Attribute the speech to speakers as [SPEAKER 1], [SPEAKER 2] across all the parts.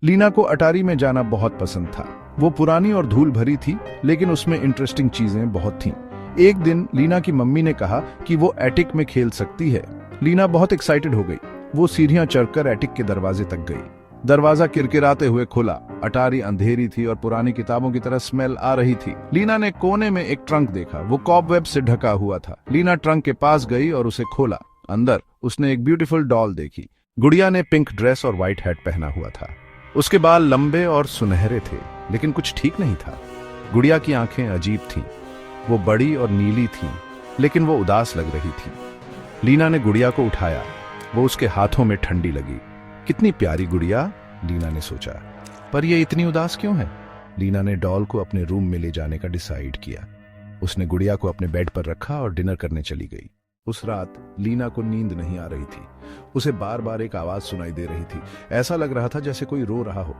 [SPEAKER 1] लीना को अटारी में जाना बहुत पसंद था। वो पुरानी और धूल भरी थी, लेकिन उसमें इंटरेस्टिंग चीजें बहुत थीं। एक दिन लीना की मम्मी ने कहा कि वो एटिक में खेल सकती है। लीना बहुत एक्साइटेड हो गई। वो सीढ़ियां चढ़कर एटिक के दरवाजे तक गई। दरवाजा किरकिराते हुए खुला। अटारी अंधेरी थी और पुरानी किताबों की तरह स्मेल आ रही थी। लीना ने कोने में एक ट्रंक देखा। वो कॉबवेब से ढका हुआ था। लीना ट्रंक के पास गई और उसे खोला। अंदर उसने एक ब्यूटीफुल डॉल देखी। गुड़िया ने पिंक ड्रेस और व्हाइट हैट पहना हुआ था। उसके बाल लंबे और सुनहरे थे, लेकिन कुछ ठीक नहीं था। गुड़िया की आंखें अजीब थीं। वो बड़ी और नीली थीं, लेकिन वो उदास लग रही थी। लीना ने गुड़िया को उठाया। वो उसके हाथों में ठंडी लगी। कितनी प्यारी गुड़िया, लीना ने सोचा। पर ये इतनी उदास क्यों है? लीना ने डॉल को अपने रूम में ले जाने का डिसाइड किया। उसने गुड़िया को अपने बेड पर रखा और डिनर करने चली गई। उस रात लीना को नींद नहीं आ रही थी। उसे बार बार एक आवाज सुनाई दे रही थी। ऐसा लग रहा था जैसे कोई रो रहा हो।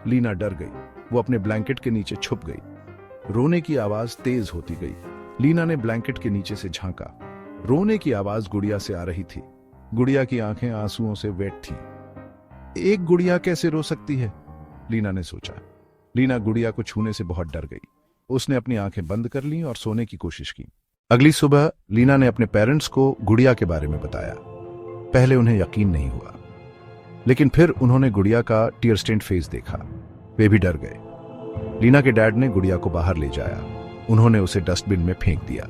[SPEAKER 1] लीना डर गई। वो अपने ब्लैंकेट के नीचे छुप गई। रोने की आवाज तेज होती गई। लीना ने ब्लैंकेट के नीचे से झांका। रोने की आवाज गुड़िया से आ रही थी। गुड़िया की आंखें आंसुओं से वेट थीं। एक गुड़िया कैसे रो सकती है? लीना ने सोचा। लीना गुड़िया को छूने से बहुत डर गई। उसने अपनी आंखें बंद कर लीं और सोने की कोशिश की। अगली सुबह लीना ने अपने पेरेंट्स को गुड़िया के बारे में बताया। पहले उन्हें यकीन नहीं हुआ, लेकिन फिर उन्होंने गुड़िया का टीयर स्टेन्ड फेस देखा। वे भी डर गए। लीना के डैड ने गुड़िया को बाहर ले जाया। उन्होंने उसे डस्टबिन में फेंक दिया।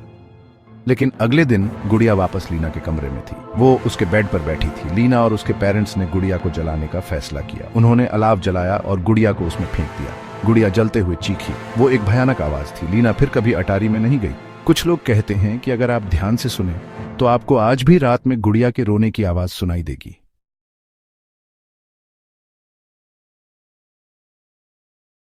[SPEAKER 1] लेकिन अगले दिन गुड़िया वापस लीना के कमरे में थी। वो उसके बेड पर बैठी थी। लीना और उसके पेरेंट्स ने गुड़िया को जलाने का फैसला किया। उन्होंने अलाव जलाया और गुड़िया को उसमें फेंक दिया। गुड़िया जलते हुए चीखी। वो एक भयानक आवाज थी। लीना फिर कभी अटारी में नहीं गई। कुछ लोग कहते हैं कि अगर आप ध्यान से सुने तो आपको आज भी रात में गुड़िया के रोने की आवाज सुनाई देगी।